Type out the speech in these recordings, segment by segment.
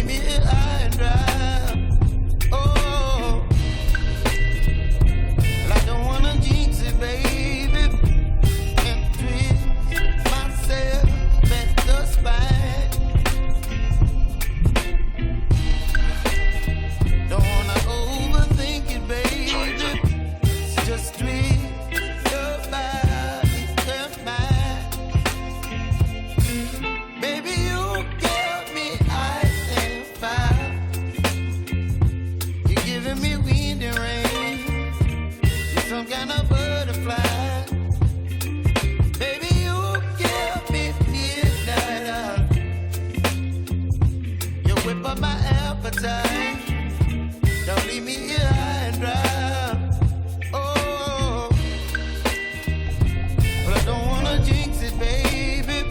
leave me here high and dry. Oh, well, I don't wanna jinx it, baby, and twist myself at the spine. Don't wanna overthink it, baby. Just twist your body and mine. Baby, you give me ice and fire. You're giving me wind and rain. You're some kind of butterfly. Baby, you give me midnight. You whip up my appetite. Don't leave me here high and dry. Oh, well, I don't wanna jinx it, baby.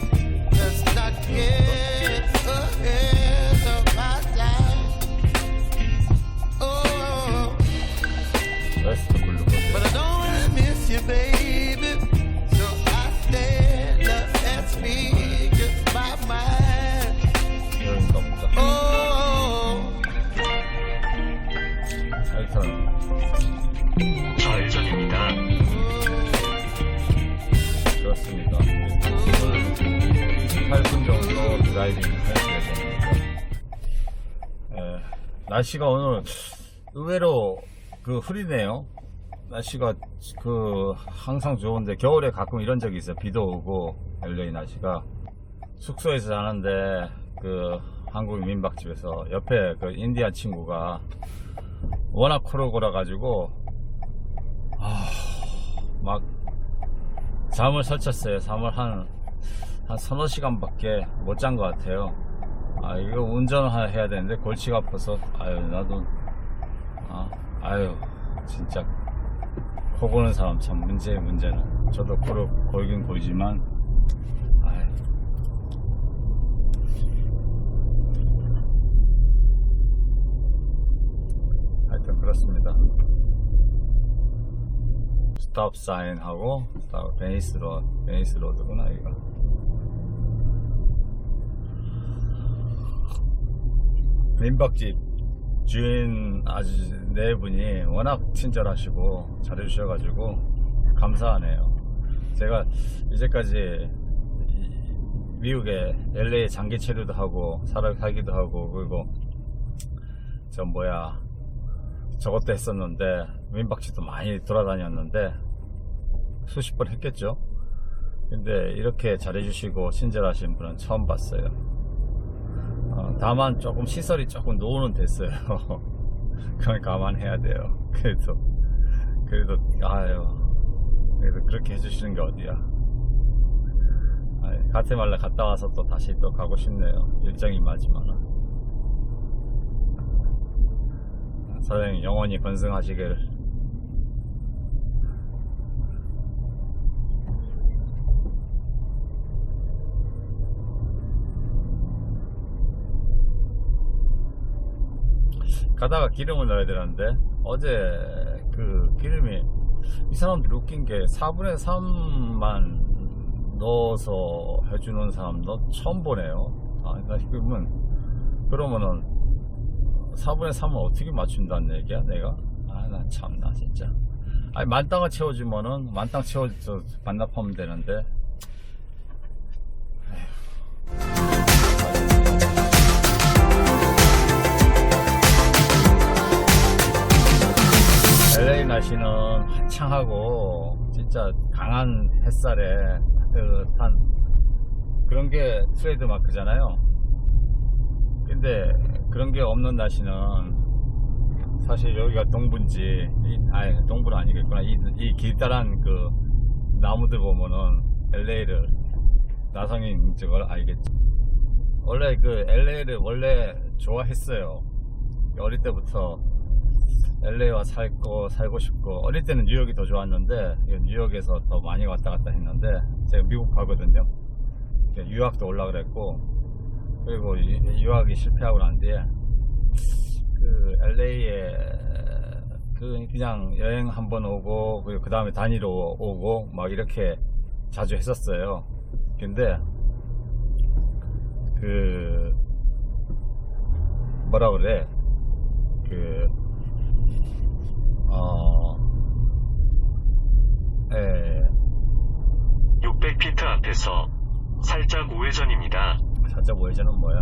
Let's not get ahead of my time. Oh, 웨스트 블루버드. but I don't wanna miss you, baby. So I stand up and speak my mind. 여인가 보다. Oh, 하여튼 좌회전입니다. 그렇습니다. 지금 8분 정도 드라이빙 할 예정입니다. 날씨가 오늘 의외로 흐리네요. 날씨가 항상 좋은데 겨울에 가끔 이런 적이 있어요. 비도 오고 LA 날씨가. 숙소에서 자는데 한국 민박집에서 옆에 인디안 친구가 워낙 코를 골아가지고 막 잠을 설쳤어요. 잠을 한 서너 시간밖에 못 잔 것 같아요. 이거 운전을 해야 되는데 골치가 아파서 나도 진짜 코 고는 사람 참 문제예요. 문제는 저도 코를 골긴 골지만 하여튼 그렇습니다. 스톱 사인 하고 베니스 로드구나 이거. 민박집 주인 아주 네 분이 워낙 친절하시고 잘해주셔가지고 감사하네요. 제가 이제까지 미국에 LA 장기 체류도 하고 살기도 하고 그리고 저것도 했었는데 민박집도 많이 돌아다녔는데 수십 번 했겠죠. 근데 이렇게 잘해주시고 친절하신 분은 처음 봤어요. 다만 조금 시설이 조금 노후는 됐어요. 그건 감안해야 돼요. 그래도 그렇게 해주시는 게 어디야. 가테말라 갔다 와서 또 다시 또 가고 싶네요. 일정이 맞지만은. 사장님 영원히 건승하시길. 가다가 기름을 넣어야 되는데 어제 기름이 이 사람들 웃긴 게 4분의 3만 넣어서 해주는 사람도 처음 보네요. 그러면은 4분의 3은 어떻게 맞춘다는 얘기야 내가? 나 참나 진짜. 만땅을 채워주면은 만땅 채워서 반납하면 되는데. LA 날씨는 화창하고 진짜 강한 햇살에 따뜻한 그런 게 트레이드 마크잖아요. 근데 그런 게 없는 날씨는 사실 여기가 동부인지 동부는 아니겠구나. 이 길다란 나무들 보면은 LA를 나성인 저걸 알겠죠. 원래 LA를 원래 좋아했어요. 어릴 때부터 LA와 살고 싶고, 어릴 때는 뉴욕이 더 좋았는데 뉴욕에서 더 많이 왔다 갔다 했는데 제가 미국 가거든요. 유학도 올라 그랬고, 그리고 유학이 실패하고 난 뒤에 LA에 그냥 여행 한번 오고 그 다음에 단위로 오고 막 이렇게 자주 했었어요. 근데 뭐라 그래, 그, 600피트 앞에서 살짝 우회전입니다. 살짝 우회전은 뭐야?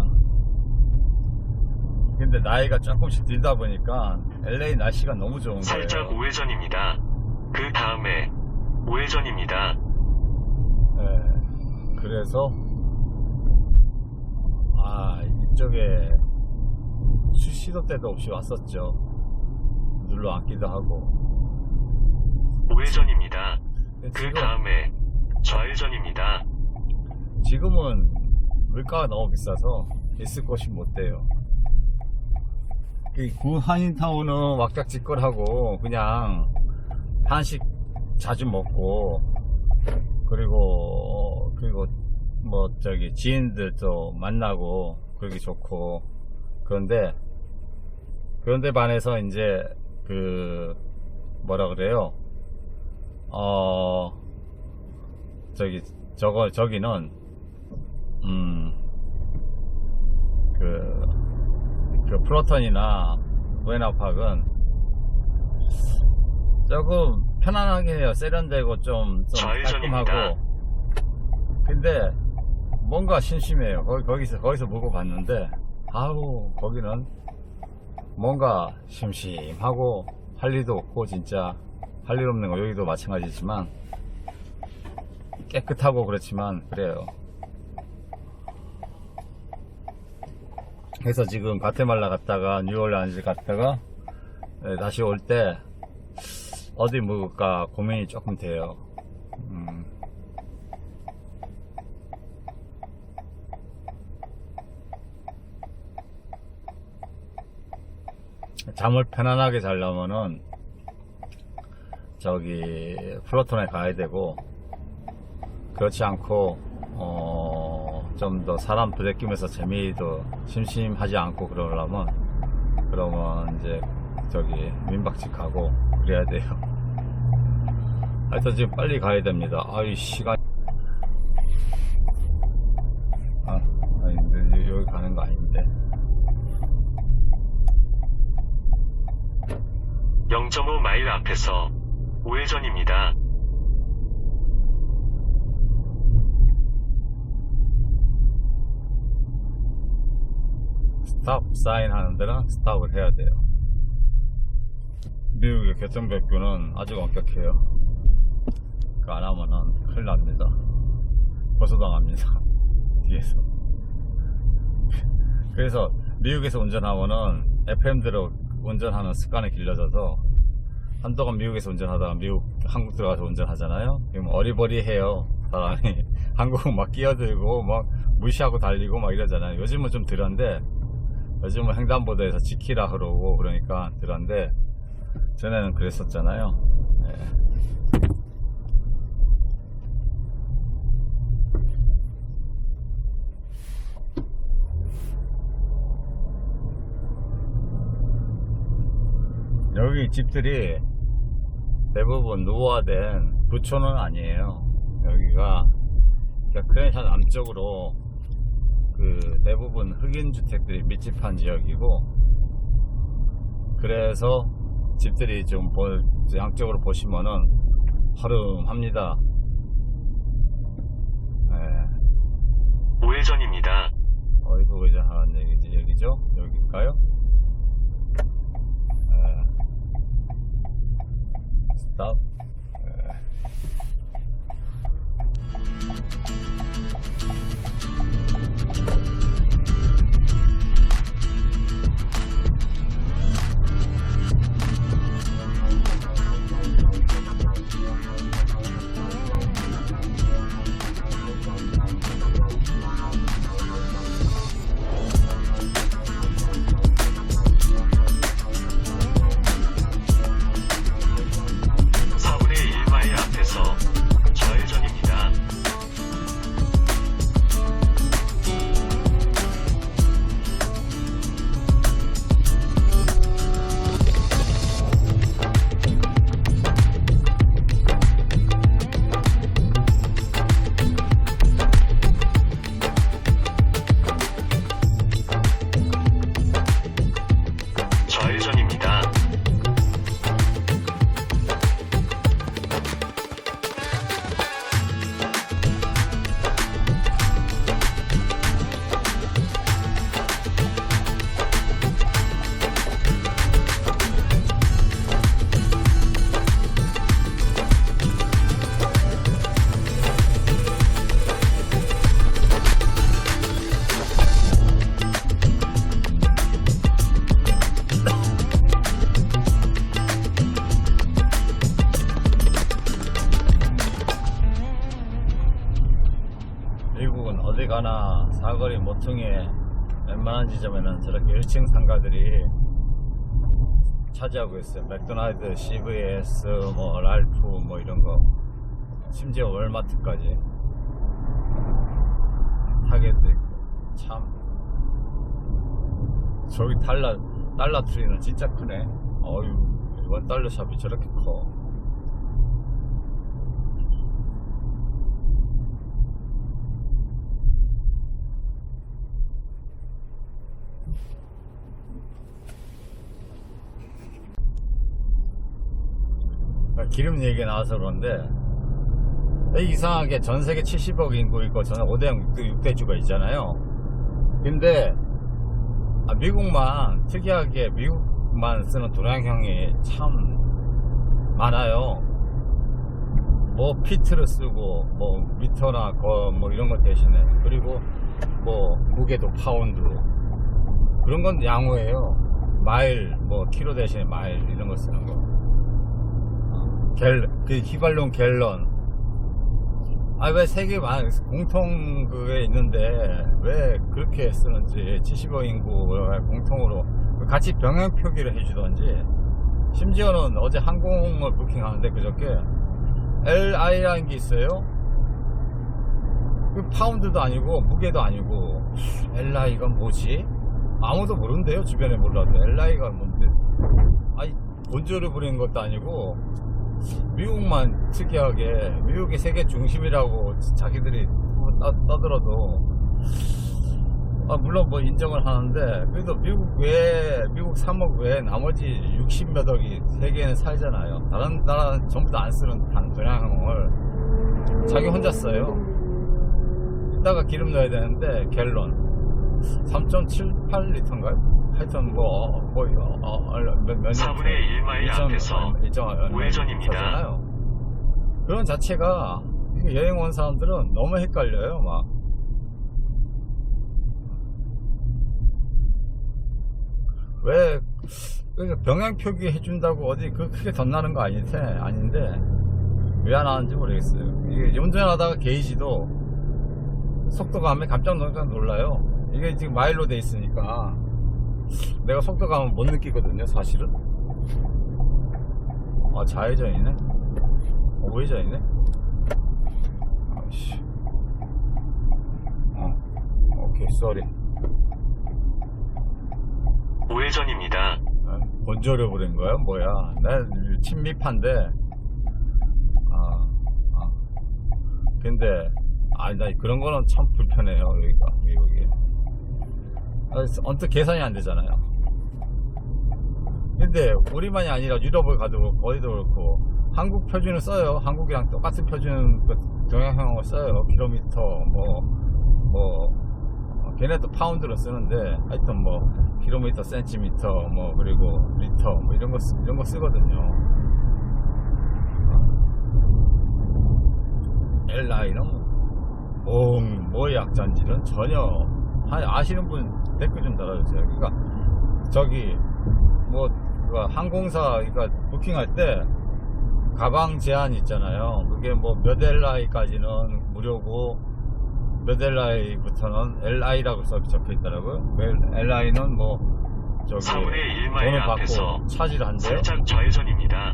근데 나이가 조금씩 들다 보니까 LA 날씨가 너무 좋은 거예요. 살짝 우회전입니다. 그 다음에 우회전입니다. 그래서 이쪽에 시도 때도 없이 왔었죠. 눌러 앉기도 하고. 우회전입니다. 근데 그 다음에 좌회전입니다. 지금은 물가가 너무 비싸서 있을 곳이 못 돼요. 구 한인타운은 왁작지껄하고 그냥 한식 자주 먹고, 그리고 뭐 저기 지인들도 만나고 그러기 좋고, 그런데 반해서 이제 그 뭐라 그래요, 저기는 그 플로턴이나 부에나파크는 조금 편안하게 해요. 세련되고 좀 깔끔하고. 근데 뭔가 심심해요. 거기서 보고 봤는데, 거기는 뭔가 심심하고 할 일도 없고, 진짜 할 일 없는 거. 여기도 마찬가지지만 깨끗하고 그렇지만 그래요. 그래서 지금 과테말라 갔다가 뉴올리언스 갔다가 다시 올 때 어디 묵을까 고민이 조금 돼요. 잠을 편안하게 자려면은 저기 플로톤에 가야 되고, 그렇지 않고 좀 더 사람 부대끼면서 재미도 심심하지 않고 그러면 이제 저기 민박집 가고 그래야 돼요. 하여튼 지금 빨리 가야 됩니다. 시간 아닌데, 여기 가는 거 아닌데. 0.5마일 앞에서 우회전입니다. 스탑 사인 하는 데는 스탑을 해야 돼요. 미국의 교통법규는 아주 엄격해요. 그거 안 하면은 큰일 납니다. 고소당합니다. 뒤에서. 그래서 미국에서 운전하면은 FM대로 운전하는 습관이 길러져서, 한동안 미국에서 운전하다가 한국 들어가서 운전하잖아요. 그럼 어리버리해요. 사람이 한국 막 끼어들고 막 무시하고 달리고 막 이러잖아요. 요즘은 좀 덜한데, 요즘은 횡단보도에서 지키라 그러고 그러니까 덜한데, 전에는 그랬었잖아요. 여기 집들이 대부분 노후화된 부촌은 아니에요. 여기가 크랜샤 남쪽으로 그 대부분 흑인 주택들이 밀집한 지역이고, 그래서 집들이 좀 양쪽으로 보시면은 허름합니다. 우회전입니다. 어디서 우회전하는 얘기죠? 여기일까요? 스탑. 사거리 모퉁이에 웬만한 지점에는 저렇게 1층 상가들이 차지하고 있어요. 맥도날드, CVS, 뭐 랄프 뭐 이런 거, 심지어 월마트까지 타겟도 있고. 참 저기 달러 트리는 진짜 크네. 어휴, 일본 달러 샵이 저렇게 커. 기름 얘기 나와서 그런데, 이상하게 전 세계 70억 인구 있고 저는 5대 6대주가 있잖아요. 근데 미국만, 특이하게 미국만 쓰는 도량형이 참 많아요. 뭐 피트를 쓰고 뭐 미터나 뭐 이런 거 대신에, 그리고 뭐 무게도 파운드, 그런 건 양호해요. 마일, 뭐 키로 대신에 마일 이런 거 쓰는 거. 그 휘발용 갤런. 왜 세계 공통 그게 있는데 왜 그렇게 쓰는지, 70억 인구 공통으로 같이 병행 표기를 해주던지. 심지어는 어제 항공을 부킹하는데 그저께 LI라는 게 있어요. 그 파운드도 아니고 무게도 아니고, LI가 뭐지? 아무도 모른대요. 주변에 몰라도 LI가 뭔데. 본조를 부리는 것도 아니고, 미국만 특이하게, 미국이 세계 중심이라고 자기들이 떠들어도, 물론 뭐 인정을 하는데, 그래도 미국 3억 외에 나머지 60몇 억이 세계에는 살잖아요. 다른 나라는 전부 다 안 쓰는 도량항을 자기 혼자 써요. 이따가 기름 넣어야 되는데, 갤런 3.78리터인가요? 하여튼 몇 4분의 1마일 앞에서 우회전입니다. 그런 자체가 여행 온 사람들은 너무 헷갈려요. 막 왜 병행 표기 해준다고 어디 그 크게 덧나는 거 아닌데 왜 안 하는지 모르겠어요. 이게 운전하다가 게이지도 속도감에 깜짝 놀라요. 이게 지금 마일로 돼 있으니까 내가 속도감은 못 느끼거든요, 사실은. 좌회전이네? 우회전이네? 아이씨. 오케이, 쏘리. 우회전입니다. 본조를 부린 거야? 뭐야? 나 친미파인데. 근데, 나 그런 거는 참 불편해요, 여기가, 미국이. 언뜻 계산이 안 되잖아요. 근데 우리만이 아니라 유럽을 가도 그렇고 어디도 그렇고 한국 표준을 써요. 한국이랑 똑같은 표준 동양형을 써요. 킬로미터 걔네도 파운드로 쓰는데, 하여튼 뭐 킬로미터, 센티미터, 뭐 그리고 리터 뭐 이런 거 쓰거든요. LI는 뭐의 약자인지는 전혀 아시는 분 댓글 좀 달아주세요. 그러니까 저기 뭐 항공사 그러니까 부킹할 때 가방 제한 있잖아요. 그게 뭐 몇 LI까지는 무료고 몇 LI부터는 LI라고 적혀 있더라고요. LI는 뭐 저기 4분의 1마일 돈을 앞에서 받고 차지를 한대요. 살짝 좌회전입니다.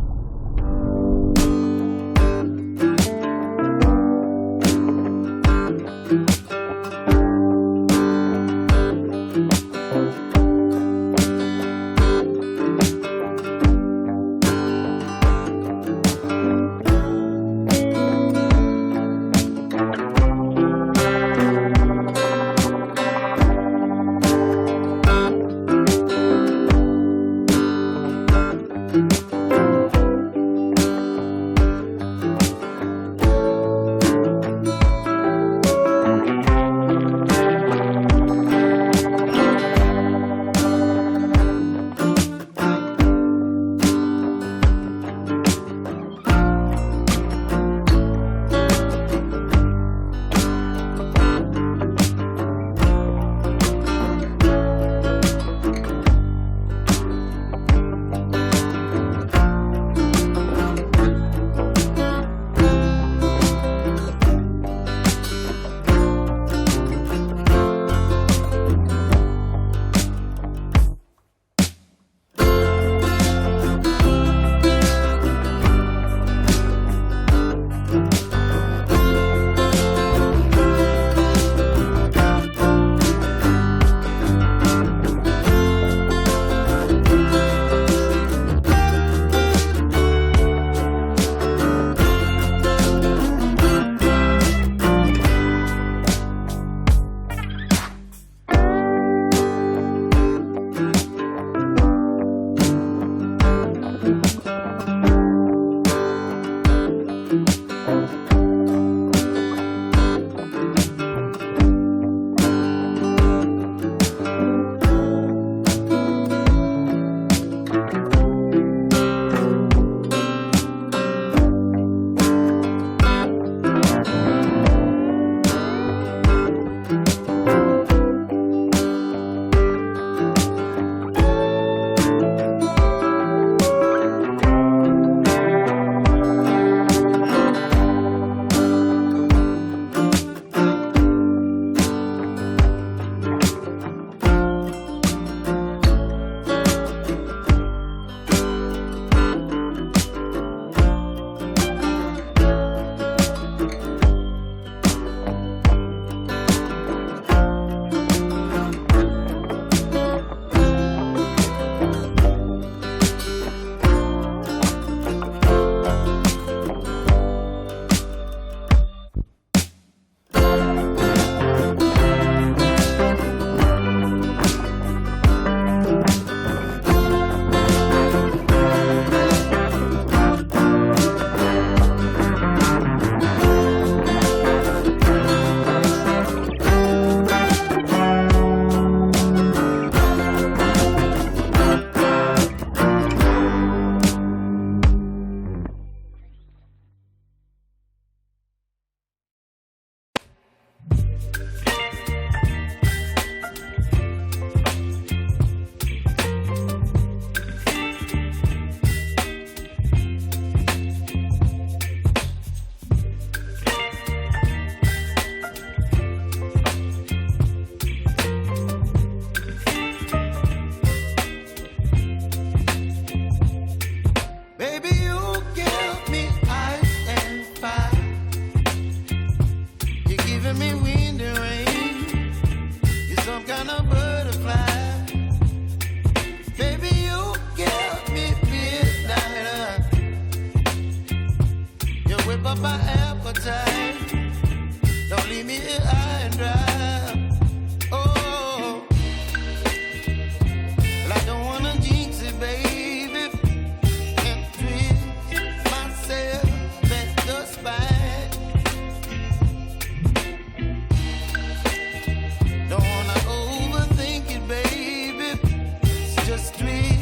just twist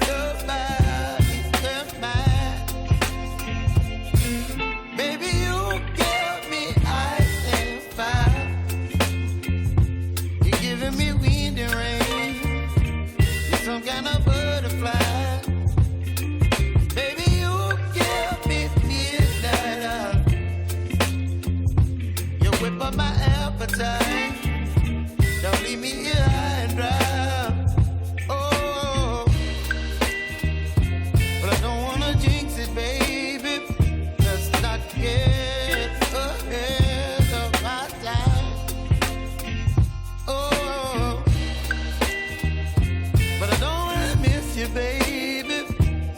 your body and mine. Baby, you give me ice and fire. You're giving me wind and rain. You're some kind of butterfly. Baby, you give me midnight. You whip up my appetite. Don't leave me here high and dry. Oh, but I don't wanna jinx it, baby. Let's not get ahead of my time. Oh, but I don't wanna miss you, baby.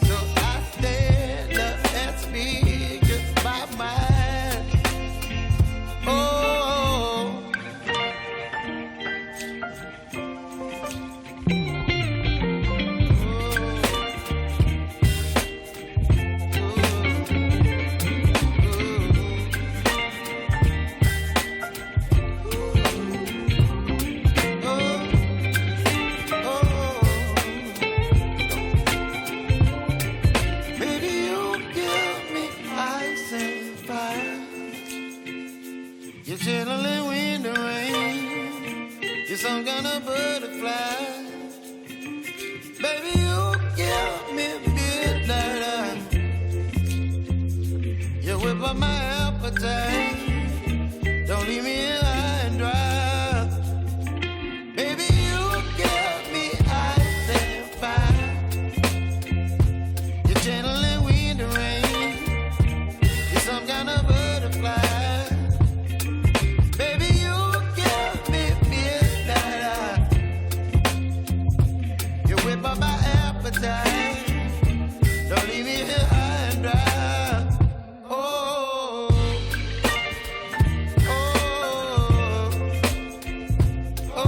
So I stand up and speak just my mind. Oh. Baby, you give me ice and fire. You're chilling wind and rain. You're some kind of butterfly. Baby, you give me midnight. You whip up my appetite. Don't leave me here high and dry. Baby, you give me ice and fire. You're channeling wind and rain. You're some kind of butterfly. Baby, you give me midnight. You whip up my appetite. Don't leave me here high and dry. Oh, oh, oh, oh,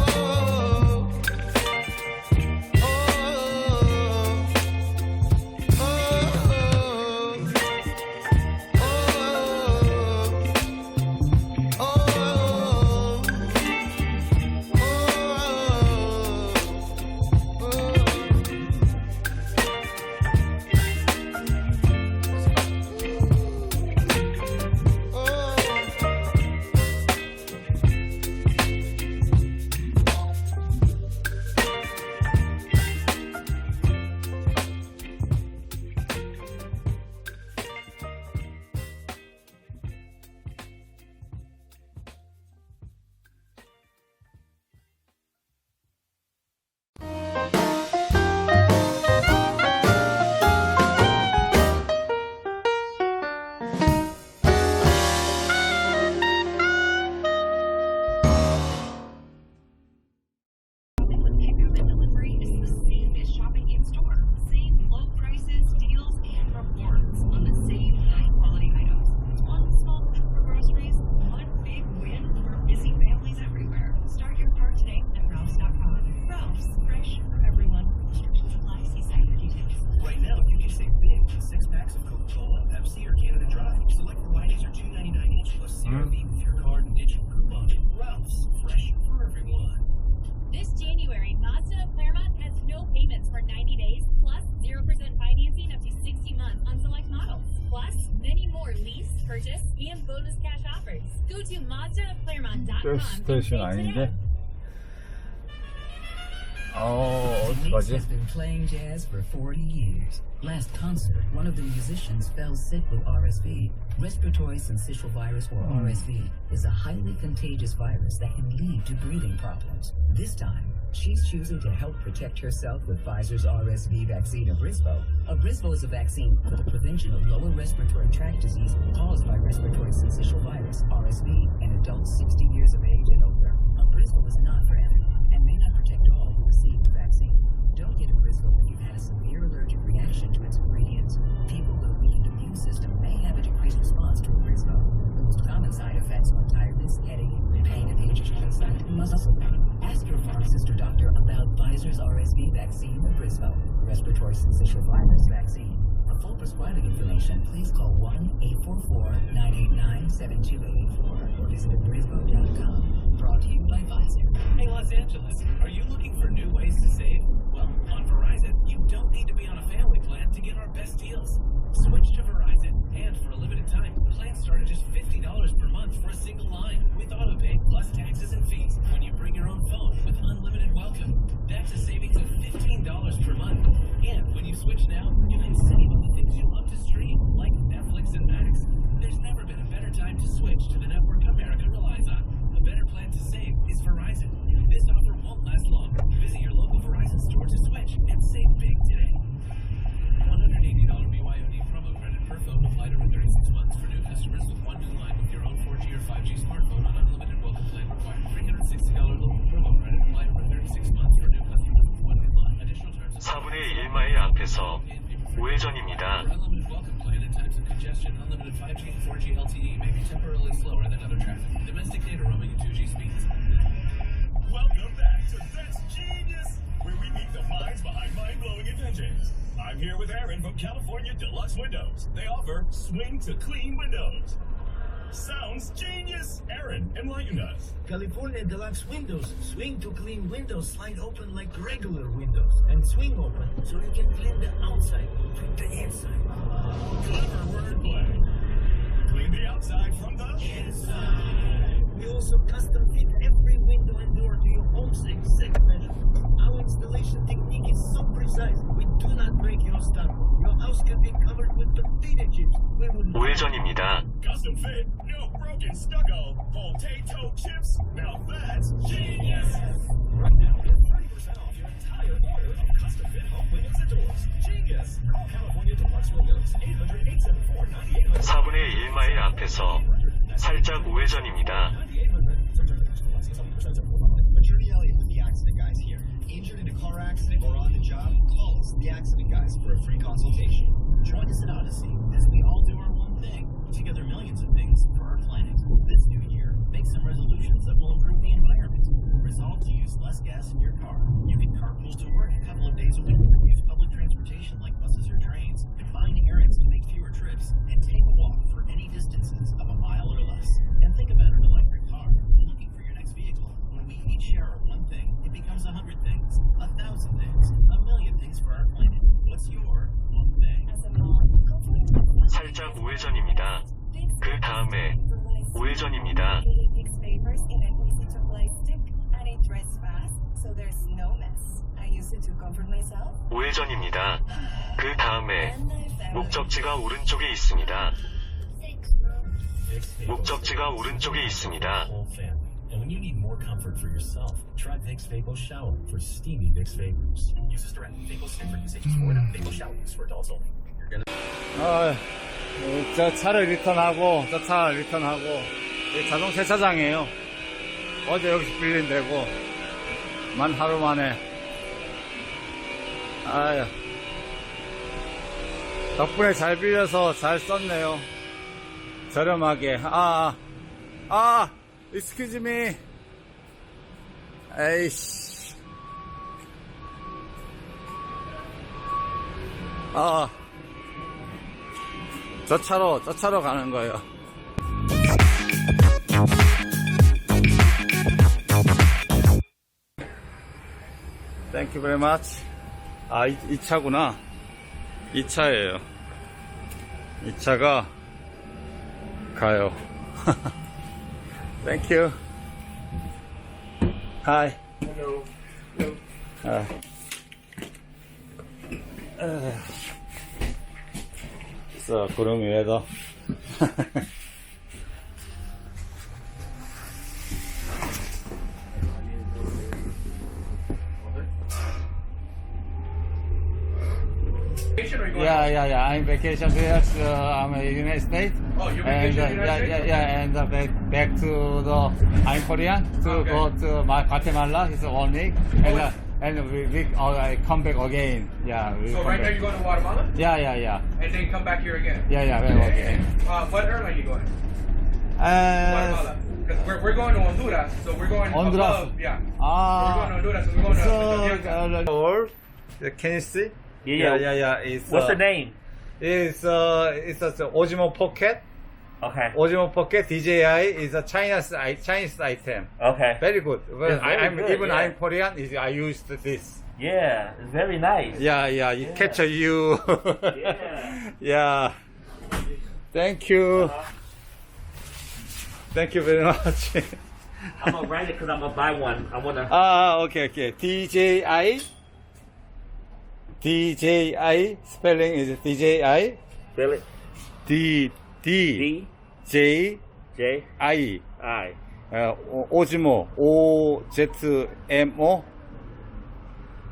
Delivery is the same as shopping in store. Same low prices, deals, and rewards on the same high-quality items. One small click for groceries, one big win for busy families everywhere. Start your cart today at Ralphs.com. Ralphs, fresh for everyone. Restrictions apply. See site for details. Right now, you can save big with 6 packs of Coca-Cola, Pepsi, or Canada Dry. Select varieties are $2.99 each, plus CRV with your card and digital coupon. Ralph's, fresh for everyone. This January, Mazda of Claremont has no payments for 90 days, plus 0% financing up to 60 months on select models. Plus, many more lease, purchase, and bonus cash offers. Go to MazdaofClaremont.com. 스테이션 아닌데? Denise 어떡하지? has been playing jazz for 40 years. Last concert, one of the musicians fell sick with RSV. Respiratory syncytial virus, or RSV, is a highly contagious virus that can lead to breathing problems. This time, she's choosing to help protect herself with Pfizer's RSV vaccine, Abrysvo. Abrysvo is a vaccine for the prevention of lower respiratory tract disease caused by respiratory syncytial virus, RSV, in adults 60 years of age and older. Abrysvo is not for everyone and may not protect all who receive the vaccine. Don't get Abrysvo if you've had a severe allergic reaction to its ingredients. People with a weakened immune system may have a decreased response to Abrysvo. The most common side effects are tiredness, headache, pain in the side, and muscle pain. Ask your pharmacist or doctor about Pfizer's RSV vaccine, Abrysvo, respiratory syncytial virus vaccine. For full prescribing information, please call 1-844-989-7284 or visit Abrysvo.com. Brought to you by Pfizer. Hey, Los Angeles, are you looking for new ways to save? Well, on 4분의 1마일 앞에서 우회전입니다. Unlimited welcome plan in times of congestion. Unlimited 5G and 4G LTE may be temporarily slower than other traffic. Domestic data roaming and 2G speeds. Welcome back to That's Genius, where we meet the minds behind mind-blowing inventions. I'm here with Aaron from California Deluxe Windows. They offer swing to clean windows. Sounds genius! Aaron, enlighten us. California Deluxe Windows. Swing to clean windows slide open like regular windows and swing open so you can clean the outside from the inside. Clever wordplay. Clean the outside from the inside. We also custom fit every window and door to your home's exact measure. Our installation technique is so precise, we do not break your stuff. Your house can be covered with potato chips. We would 우회전입니다. Custom fit, no broken stucco, potato chips. Now that's genius! Right now, get 30% off your entire order of custom fit home windows and doors. Genius! Call California Deluxe Windows, 800-874-9800. 4분의 1마일 앞에서 살짝 우회전입니다. Maturity Elliott with the Accident Guys here. Injured in a car accident or on the job? Call us, the Accident Guys, for a free consultation. Join us at Odyssey as we all do our one thing. Together millions of things for our planet. This new year, make some resolutions that will improve the environment. Resolve to use less gas in your car. You can carpool to work a couple of days a week. Use public transportation like buses or trains. Combine errands to make fewer trips. And take a walk for any distances of a mile or less. And think about an electric car. Looking for your next vehicle. When we each share our one thing, it becomes 100 things, 1,000 things, 1,000,000 things for our planet. What's your one thing? As a mom, comfort 살짝 우회전입니다. 그 다음에 우회전입니다. Fixed papers in an easy-to-play stick, and it dries fast, so there's no mess. I use it to comfort myself, 우회전입니다. 그 다음에 and my family. 목적지가 오른쪽에 있습니다. Thanks, Mom. 목적지가 오른쪽에 있습니다. Whole family. And when you need more comfort for yourself, try Vicks Vapor Shower for steamy Vicks Vapors. Use this direct. Vapor stick for usage is for Vapor Shower use for adults only. 저 차를 리턴하고 저 차 리턴하고 여기 자동 세차장이에요. 어제 여기서 빌린 데고 만 하루 만에. 아유, 덕분에 잘 빌려서 잘 썼네요. 저렴하게. excuse me. 에이씨. 저 차로 가는 거예요. Thank you very much. 이 차구나. 이 차예요. 이 차가 가요. Thank you. Hi. Hello. So, 구름이 weather. Yeah. I'm vacation here. I'm in United States. Oh, you're and vacation in the United States? and back to the. I'm Korean to Okay. go to Guatemala. It's 1 week, and we come back again. Yeah. We So come right now back. you're going to Guatemala? Yeah. And then come back here again? Yeah. Okay. What airline are you going? Guatemala. Because we're going to Honduras, so we're going Honduras. above. Yeah. We're going to Honduras, so we're going to can you see? Yeah. It's, What's the name? It's Ojimo Pocket. Okay. Ojimo Pocket DJI is a Chinese item. Okay. Very good. Well, It's very I'm good, even yeah. I'm Korean. I used this. Yeah, it's very nice. Yeah. It capture you. Yeah. Yeah. Thank you. Thank you very much. I'm gonna write it because I'm gonna buy one. I wanna. Okay. DJI spelling is DJI. Spell it. D D J J I. I. 오즈모 OZMO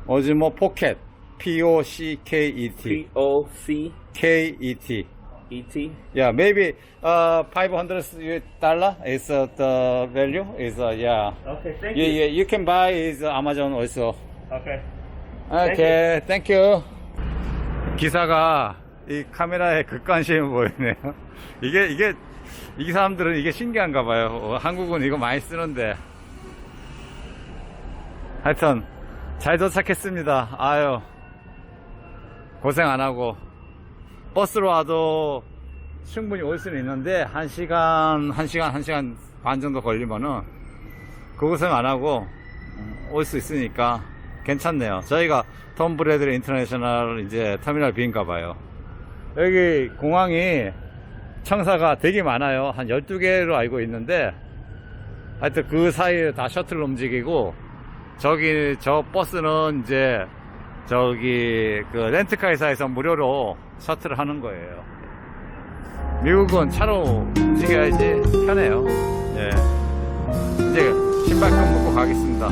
오즈모 포켓 POCKET P O C KET. E T. Yeah, maybe $500 is the value is yeah. Okay, thank Yeah, you. you can buy is Amazon also. Okay. 오케이, 땡큐. 기사가 이 카메라에 극관심이 보이네요. 이 사람들은 이게 신기한가 봐요. 한국은 이거 많이 쓰는데. 하여튼, 잘 도착했습니다. 아유, 고생 안 하고. 버스로 와도 충분히 올 수는 있는데, 1시간 반 정도 걸리면은, 그 고생 안 하고 올 수 있으니까 괜찮네요. 저희가 톰 브래들리 인터내셔널 이제 터미널 B인가 봐요. 여기 공항이 청사가 되게 많아요. 한 12개로 알고 있는데, 하여튼 그 사이에 다 셔틀로 움직이고, 저 버스는 이제 저기 그 렌트카 회사에서 무료로 셔틀을 하는 거예요. 미국은 차로 움직여야지 편해요. 예. 이제 신발 끈 묶고 가겠습니다.